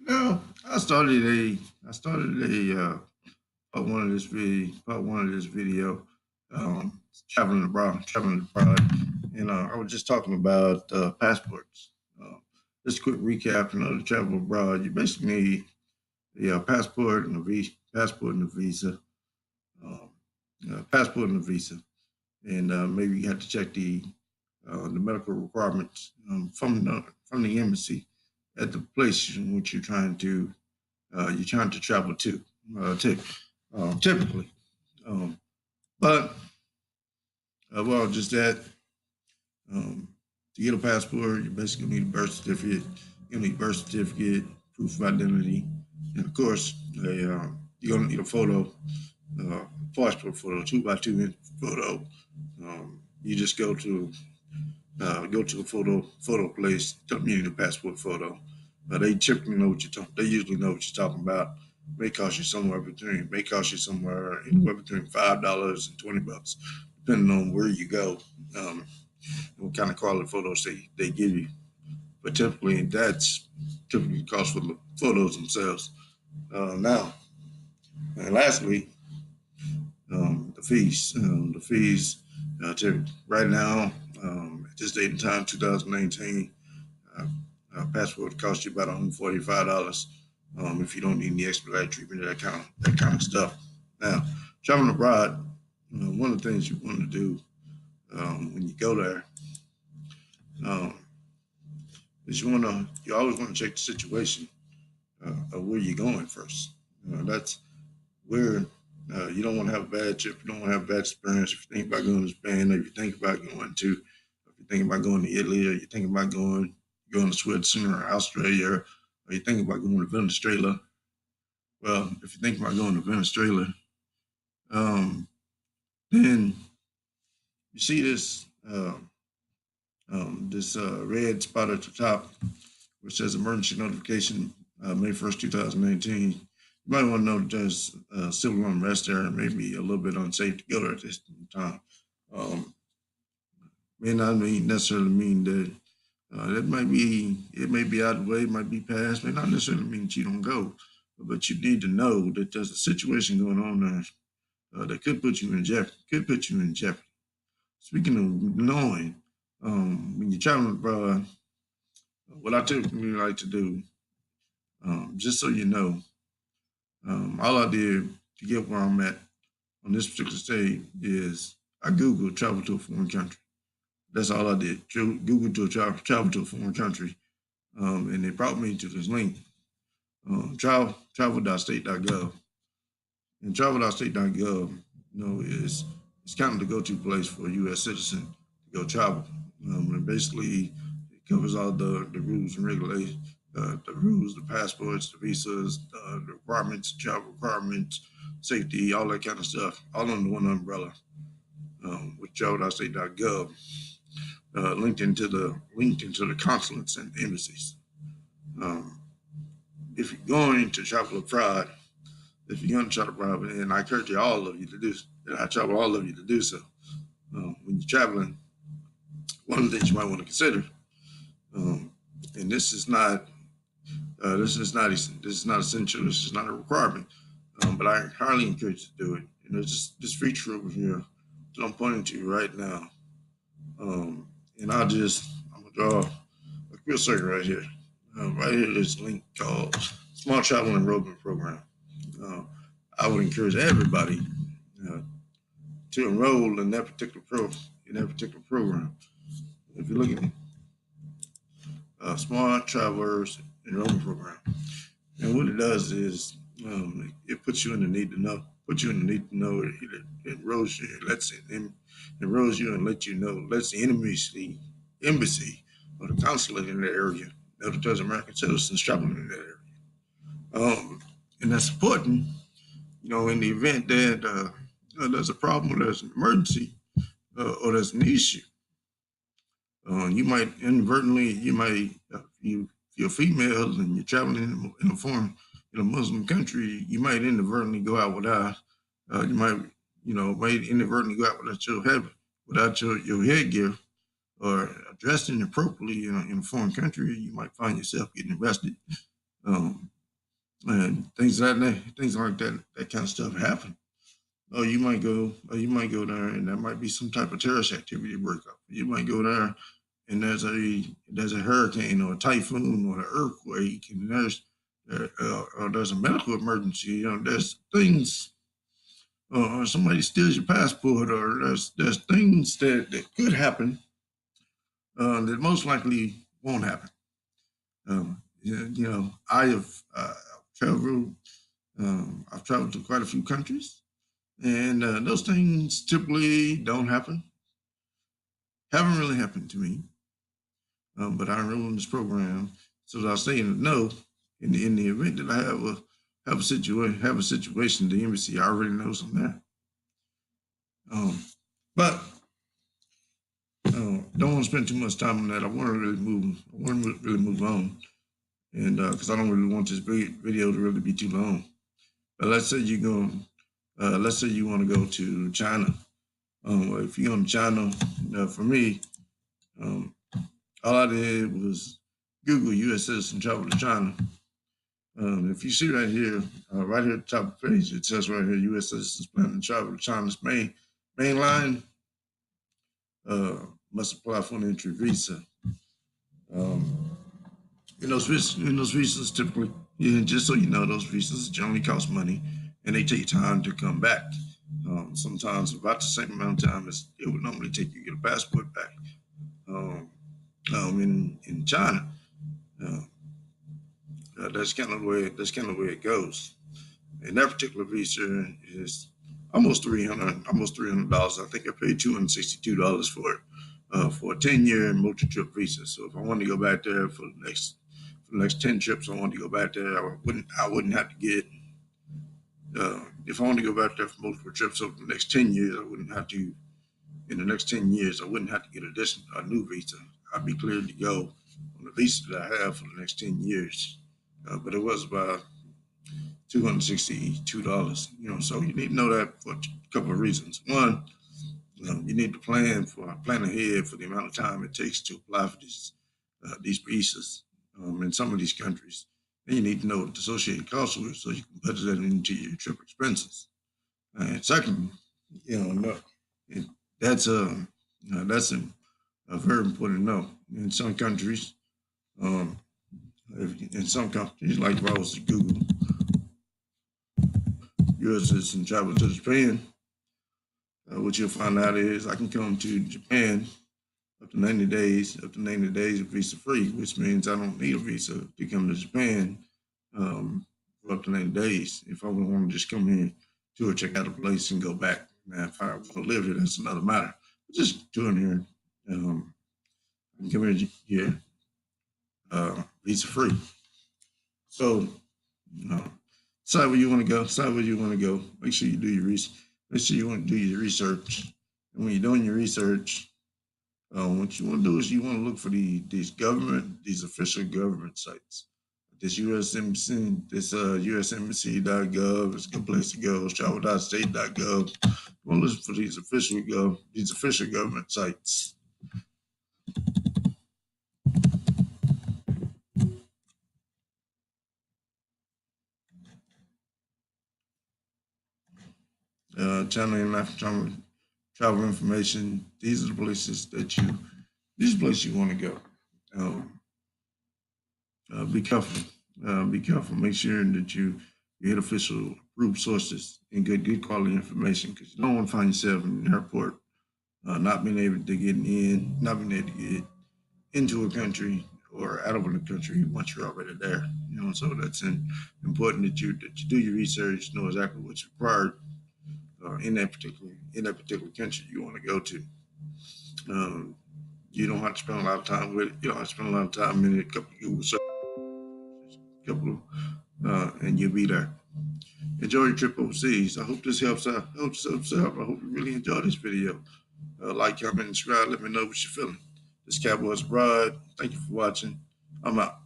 No, I started a part one of this video, traveling abroad, and I was just talking about passports. Uh, just a quick recap. To travel abroad, you basically need a passport and a visa, um, passport and a visa, and maybe you have to check the medical requirements from the embassy at the place in which you're trying to travel to. Typically, um, but well, just that to get a passport, you basically need a birth certificate. You need birth certificate, proof of identity, and of course, you're gonna need a photo, passport photo, 2 by 2 inch photo. You just go to a photo place, tell them you need a passport photo. They typically know what you're talking. They usually know what you're talking about. May cost you somewhere anywhere between $5 and $20, depending on where you go, um, and what kind of quality photos they give you. But that's typically cost for the photos themselves. Now, and lastly, the fees. The fees right now, at this date and time, 2019, uh, passport costs you about $145 if you don't need any expedited treatment, that kind of stuff. Now, traveling abroad, one of the things you want to do when you go there um, is you always want to check the situation of where you're going first. That's where you don't want to have a bad trip. You don't want to have a bad experience. If you think about going to Spain, or if you think about if you think about going to Italy, or you think about going to Switzerland or Australia, or you think about going to Venezuela. Well, if you think about going to Venezuela, um, then you see this red spot at the top, which says emergency notification, May 1st, 2019. You might want to know that there's civil unrest there and maybe a little bit unsafe to go there at this time. Um, may not necessarily mean that it may be out of the way, it might be passed, may not necessarily mean that you don't go, but you need to know that there's a situation going on there that could put you in jeopardy. Speaking of knowing, when you're traveling abroad, what I typically like to do, just so you know, all I did to get where I'm at on this particular state is I Googled travel to a foreign country. That's all I did. Google to travel to a foreign country, and it brought me to this link, travel.state.gov. And travel.state.gov, is kind of the go-to place for a U.S. citizen to go travel. And basically, it covers all the rules and regulations, the rules, the passports, the visas, the requirements, travel requirements, safety, all that kind of stuff, all under one umbrella. With travel.state.gov, linked into the consulates and embassies. Um, if you're going to travel abroad, if you're going to travel abroad, and I encourage all of you to do, and I travel all of you to do so. When you're traveling, one of the things you might want to consider, um, and this is not essential. This is not a requirement, but I highly encourage you to do it. Just reach over here that I'm pointing to right now, and I'm gonna draw a quick circle right here. Right here, this link called Small Travel Enrollment Program. Uh, I would encourage everybody uh, to enroll in that particular program. If you look at Small Travelers Enrollment Program, and what it does is it puts you in the need to know. Puts you in the need to know. It enrolls you. Enrolls you and lets you know. Lets the embassy or the consulate in that area know that there's American citizens traveling in that area. And that's important, in the event that there's a problem or there's an emergency or there's an issue. If you're female and you're traveling in a Muslim country, you might inadvertently go out without, might inadvertently go out without your headgear or dressed inappropriately in a foreign country. You might find yourself getting arrested Um, and things like that kind of stuff happen. You might go there, and there might be some type of terrorist activity break up. You might go there, and there's a hurricane or a typhoon or an earthquake, and there's a medical emergency. There's things, or somebody steals your passport, or there's things that could happen that most likely won't happen. I have traveled. I've traveled to quite a few countries, and those things typically don't happen. Haven't really happened to me, but I enrolled in this program so that I'll stay in the know. In the event that I have a situation, the embassy I already knows I'm there. But don't want to spend too much time on that. I want to really move. I want to really move on, and because I don't really want this video to really be too long. But let's say you go. Let's say you want to go to China. If you go to China, for me, um, all I did was Google U.S. citizen travel to China. If you see right here at the top of the page, it says right here, U.S. citizens planning to travel to China's main line uh, must apply for an entry visa. Um, in those visas typically, yeah, just so you know, those visas generally cost money, and they take time to come back. Sometimes about the same amount of time as it would normally take you to get a passport back. Um, in China, uh, that's kind of the way it goes. And that particular visa is almost $300. I think I paid $262 for a 10-year multi-trip visa. So if I wanted to go back there for the next 10 trips, I wanted to go back there. I wouldn't have to get if I wanted to go back there for multiple trips over the next 10 years. I wouldn't have to in the next 10 years. I wouldn't have to get a new visa. I'd be cleared to go on the visa that I have for the next 10 years. But it was about $262. So you need to know that for a couple of reasons. One, you need to plan ahead for the amount of time it takes to apply for these visas in some of these countries. And you need to know what the associated costs are so you can budget that into your trip expenses. And second, no, it, that's a very important to know. In some countries, um, in some countries, like if I was to Google U.S. citizen travel to Japan, what you'll find out is I can come to Japan up to 90 days visa free, which means I don't need a visa to come to Japan for up to 90 days. If I want to just come here, tour, check out a place, and go back. Now, if I want to live here, that's another matter. But just touring here, I can come here visa free. So, uh, decide where you want to go. Decide where you want to go. Make sure you do your research. Make sure you want to do your research. And when you're doing your research, what you want to do is you want to look for these official government sites. This USMC, this USMC.gov is a good place to go. Travel.state.gov. You want to look for these official government sites. Travel information. These are the places you want to go. Um, be careful. Be careful. Make sure that you hit official approved sources and get good quality information because you don't want to find yourself in an airport not being able to get in, not being able to get into a country or out of the country once you're already there. So that's important that you do your research, know exactly what's required in that particular country you want to go to. Um, you don't have to spend a lot of time with it. You don't have to spend a lot of time in it. A couple of Google searches, and you'll be there. Enjoy your trip overseas. I hope this helps out. I hope this helps out. I hope you really enjoy this video. Like, comment, and subscribe. Let me know what you're feeling. This Cowboys Bride. Thank you for watching. I'm out.